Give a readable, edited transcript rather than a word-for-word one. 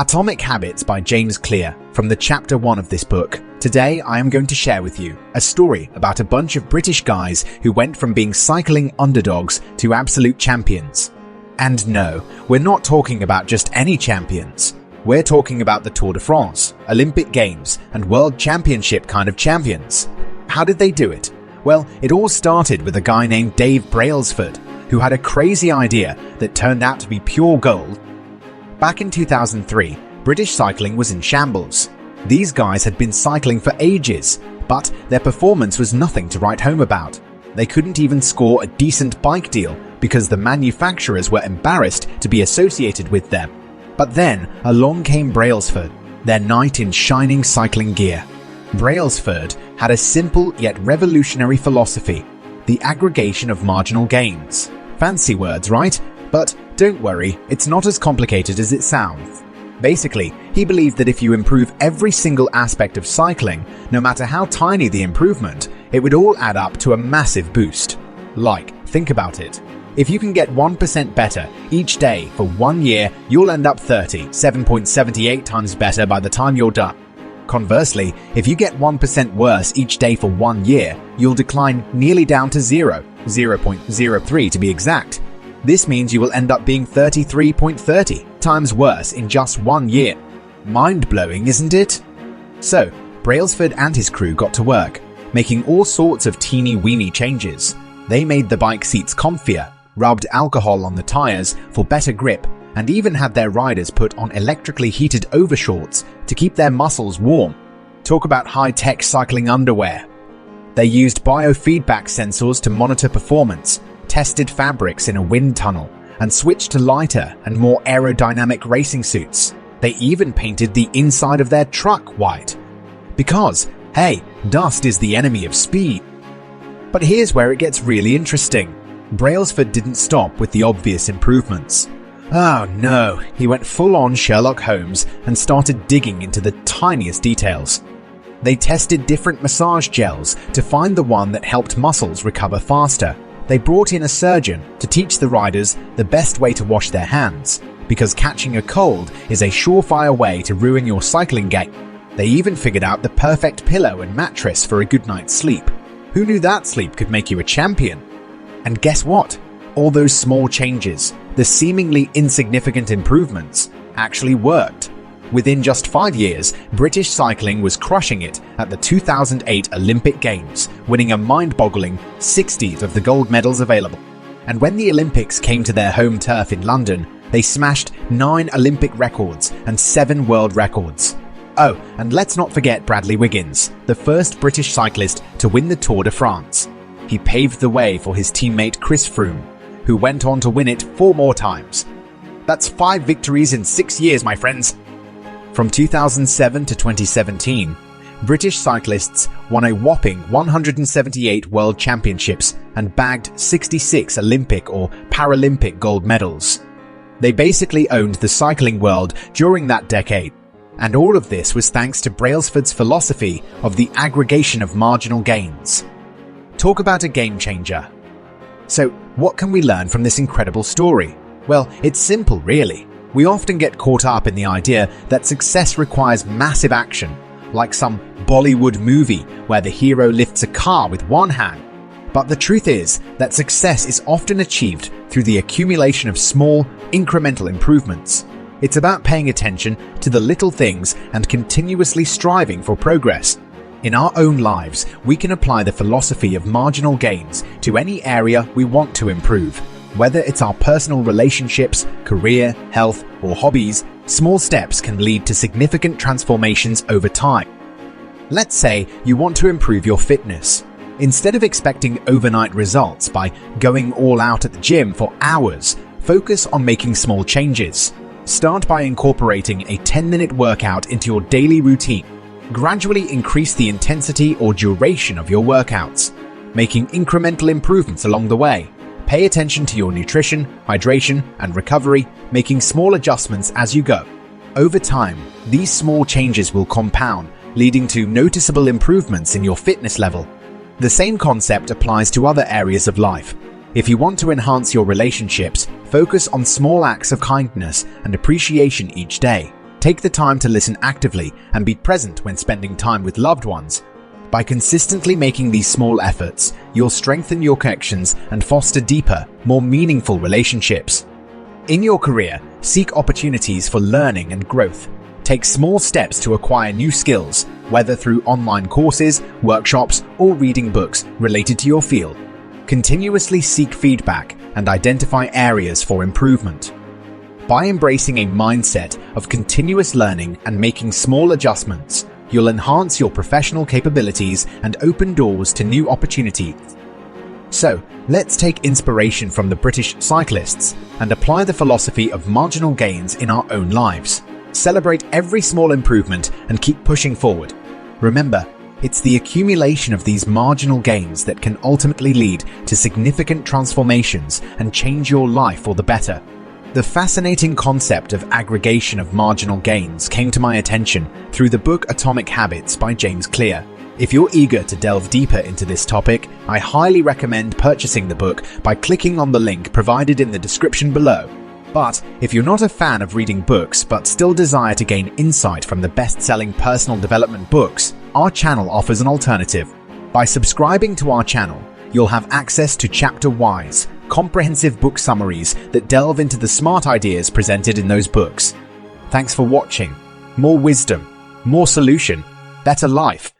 Atomic Habits by James Clear from the chapter 1 of this book. Today I am going to share with you a story about a bunch of British guys who went from being cycling underdogs to absolute champions. And no, we're not talking about just any champions. We're talking about the Tour de France, Olympic Games, and World Championship kind of champions. How did they do it? Well, it all started with a guy named Dave Brailsford, who had a crazy idea that turned out to be pure gold. Back in 2003, British cycling was in shambles. These guys had been cycling for ages, but their performance was nothing to write home about. They couldn't even score a decent bike deal because the manufacturers were embarrassed to be associated with them. But then along came Brailsford, their knight in shining cycling gear. Brailsford had a simple yet revolutionary philosophy: the aggregation of marginal gains. Fancy words, right? But don't worry, it's not as complicated as it sounds. Basically, he believed that if you improve every single aspect of cycling, no matter how tiny the improvement, it would all add up to a massive boost. Like, think about it. If you can get 1% better each day for 1 year, you'll end up 7.78 times better by the time you're done. Conversely, if you get 1% worse each day for 1 year, you'll decline nearly down to 0.03 to be exact. This means you will end up being 33.30 times worse in just 1 year. Mind-blowing, isn't it? So, Brailsford and his crew got to work, making all sorts of teeny-weeny changes. They made the bike seats comfier, rubbed alcohol on the tires for better grip, and even had their riders put on electrically heated overshorts to keep their muscles warm. Talk about high-tech cycling underwear. They used biofeedback sensors to monitor performance, tested fabrics in a wind tunnel, and switched to lighter and more aerodynamic racing suits. They even painted the inside of their truck white. Because, hey, dust is the enemy of speed. But here's where it gets really interesting. Brailsford didn't stop with the obvious improvements. Oh no, he went full-on Sherlock Holmes and started digging into the tiniest details. They tested different massage gels to find the one that helped muscles recover faster. They brought in a surgeon to teach the riders the best way to wash their hands, because catching a cold is a surefire way to ruin your cycling game. They even figured out the perfect pillow and mattress for a good night's sleep. Who knew that sleep could make you a champion? And guess what? All those small changes, the seemingly insignificant improvements, actually worked. Within just 5 years, British cycling was crushing it at the 2008 Olympic Games, winning a mind-boggling 60 of the gold medals available. And when the Olympics came to their home turf in London, they smashed 9 Olympic records and 7 world records. Oh, and let's not forget Bradley Wiggins, the first British cyclist to win the Tour de France. He paved the way for his teammate Chris Froome, who went on to win it 4 more times. That's 5 victories in 6 years, my friends. From 2007 to 2017, British cyclists won a whopping 178 World Championships and bagged 66 Olympic or Paralympic gold medals. They basically owned the cycling world during that decade, and all of this was thanks to Brailsford's philosophy of the aggregation of marginal gains. Talk about a game changer. So, what can we learn from this incredible story? Well, it's simple, really. We often get caught up in the idea that success requires massive action, like some Bollywood movie where the hero lifts a car with one hand. But the truth is that success is often achieved through the accumulation of small, incremental improvements. It's about paying attention to the little things and continuously striving for progress. In our own lives, we can apply the philosophy of marginal gains to any area we want to improve. Whether it's our personal relationships, career, health, or hobbies, small steps can lead to significant transformations over time. Let's say you want to improve your fitness. Instead of expecting overnight results by going all out at the gym for hours, focus on making small changes. Start by incorporating a 10-minute workout into your daily routine. Gradually increase the intensity or duration of your workouts, making incremental improvements along the way. Pay attention to your nutrition, hydration, and recovery, making small adjustments as you go. Over time, these small changes will compound, leading to noticeable improvements in your fitness level. The same concept applies to other areas of life. If you want to enhance your relationships, focus on small acts of kindness and appreciation each day. Take the time to listen actively and be present when spending time with loved ones. By consistently making these small efforts, you'll strengthen your connections and foster deeper, more meaningful relationships. In your career, seek opportunities for learning and growth. Take small steps to acquire new skills, whether through online courses, workshops, or reading books related to your field. Continuously seek feedback and identify areas for improvement. By embracing a mindset of continuous learning and making small adjustments, you'll enhance your professional capabilities and open doors to new opportunities. So, let's take inspiration from the British cyclists and apply the philosophy of marginal gains in our own lives. Celebrate every small improvement and keep pushing forward. Remember, it's the accumulation of these marginal gains that can ultimately lead to significant transformations and change your life for the better. The fascinating concept of aggregation of marginal gains came to my attention through the book Atomic Habits by James Clear. If you're eager to delve deeper into this topic, I highly recommend purchasing the book by clicking on the link provided in the description below. But if you're not a fan of reading books but still desire to gain insight from the best-selling personal development books, our channel offers an alternative. By subscribing to our channel, you'll have access to chapter-wise, comprehensive book summaries that delve into the smart ideas presented in those books. Thanks for watching. More wisdom, more solution, better life.